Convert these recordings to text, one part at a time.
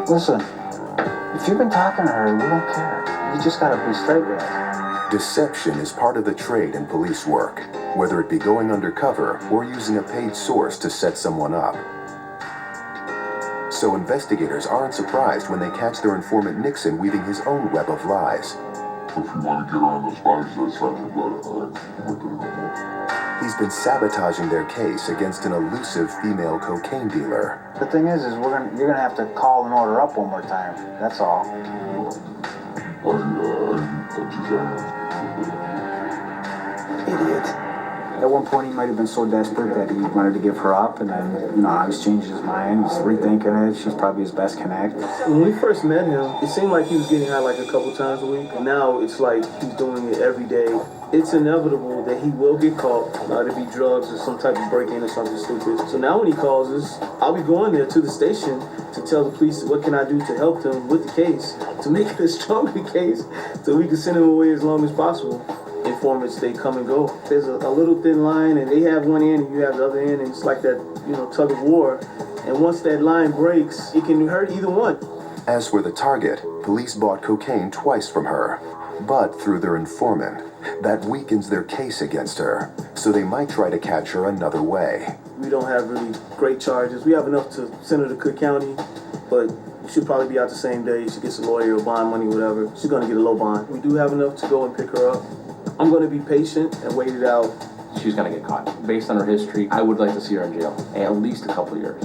Listen, if you've been talking to her, we don't care. You just gotta be straight with us. Deception is part of the trade in police work, whether it be going undercover or using a paid source to set someone up. So investigators aren't surprised when they catch their informant Nixon weaving his own web of lies. If you want to get around those bodies, that's fine, but I won't do it no more. He's been sabotaging their case against an elusive female cocaine dealer. The thing is you're gonna have to call and order up one more time. That's all. Idiot. At one point, he might have been so desperate that he wanted to give her up, and then, now he's changed his mind. He's rethinking it. She's probably his best connect. When we first met him, it seemed like he was getting high like a couple times a week. And now it's like he's doing it every day. It's inevitable that he will get caught. It'll be drugs or some type of break-in or something stupid. So now when he calls us, I'll be going there to the station to tell the police what can I do to help them with the case, to make it a stronger case, so we can send him away as long as possible. Informants, they come and go. There's a little thin line, and they have one end and you have the other end, and it's like that, tug of war. And once that line breaks, it can hurt either one. As for the target, police bought cocaine twice from her, but through their informant. That weakens their case against her, so they might try to catch her another way. We don't have really great charges. We have enough to send her to Cook County, but she'll probably be out the same day. She gets a lawyer or bond money, whatever. She's gonna get a low bond. We do have enough to go and pick her up. I'm going to be patient and wait it out. She's going to get caught. Based on her history, I would like to see her in jail. At least a couple years.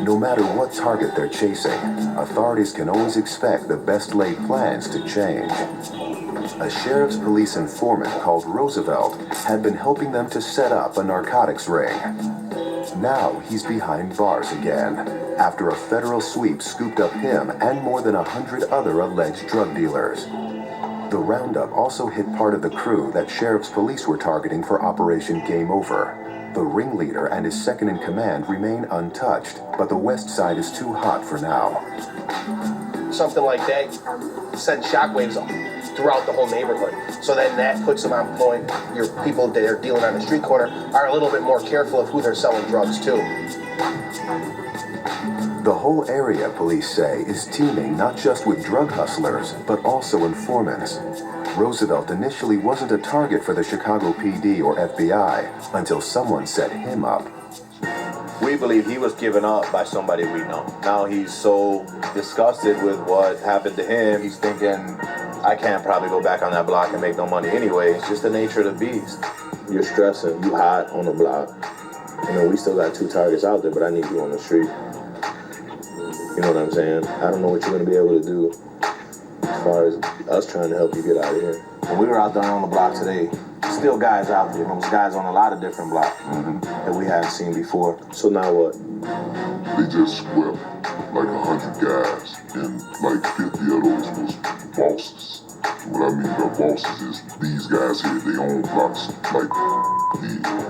No matter what target they're chasing, authorities can always expect the best laid plans to change. A sheriff's police informant called Roosevelt had been helping them to set up a narcotics ring. Now he's behind bars again, after a federal sweep scooped up him and more than 100 other alleged drug dealers. The roundup also hit part of the crew that sheriff's police were targeting for Operation Game Over. The ringleader and his second-in-command remain untouched, but the Westside is too hot for now. Something like that sends shockwaves throughout the whole neighborhood. So then that puts them on point. Your people that are dealing on the street corner are a little bit more careful of who they're selling drugs to. The whole area, police say, is teeming not just with drug hustlers, but also informants. Roosevelt initially wasn't a target for the Chicago PD or FBI until someone set him up. We believe he was given up by somebody we know. Now he's so disgusted with what happened to him, he's thinking, I can't probably go back on that block and make no money anyway. It's just the nature of the beast. You're stressing, you hot on the block. We still got 2 targets out there, but I need you on the street. You know what I'm saying? I don't know what you're going to be able to do as far as us trying to help you get out of here. When we were out there on the block today, still guys out there. Those guys on a lot of different blocks that we haven't seen before. So now what? They just swept like 100 guys, and like 50 of those was bosses. What I mean by bosses is these guys here, they own blocks like the.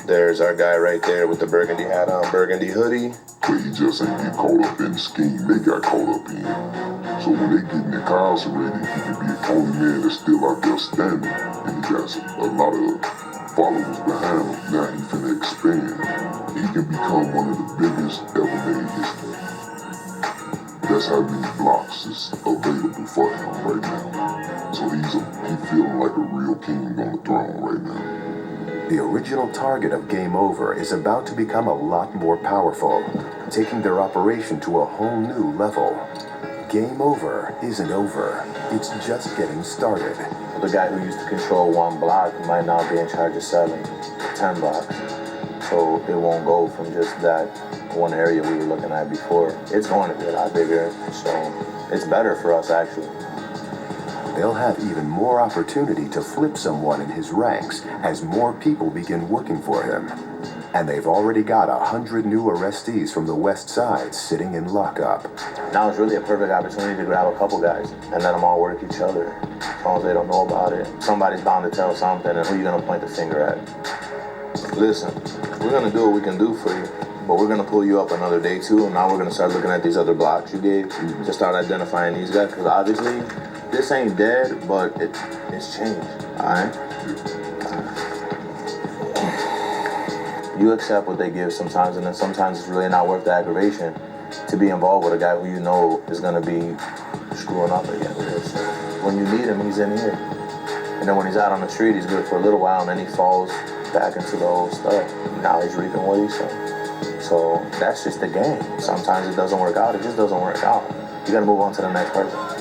There's our guy right there with the burgundy hat on, burgundy hoodie. But he just ain't get caught up in the scheme they got caught up in. So when they get incarcerated, he can be the only man that's still out there standing. And he got a lot of followers behind him. Now he finna expand. He can become one of the biggest ever made history. That's how many blocks is available for him right now. So he feeling like a real king on the throne right now. The original target of Game Over is about to become a lot more powerful, taking their operation to a whole new level. Game Over isn't over. It's just getting started. The guy who used to control 1 block might now be in charge of 7, 10 blocks. So it won't go from just that one area we were looking at before. It's going to be a lot bigger, so it's better for us actually. They'll have even more opportunity to flip someone in his ranks as more people begin working for him. And they've already got 100 new arrestees from the West Side sitting in lockup. Now it's really a perfect opportunity to grab a couple guys and let them all work each other. As long as they don't know about it. Somebody's bound to tell something, and who are you going to point the finger at? Listen, we're going to do what we can do for you, but we're going to pull you up another day too, and now we're going to start looking at these other blocks you gave to start identifying these guys, because obviously this ain't dead, but it's changed, all right? You accept what they give sometimes, and then sometimes it's really not worth the aggravation to be involved with a guy who you know is gonna be screwing up again. When you need him, he's in here. And then when he's out on the street, he's good for a little while, and then he falls back into the old stuff. Now he's reaping what he sowed. So that's just the game. Sometimes it doesn't work out. It just doesn't work out. You gotta move on to the next person.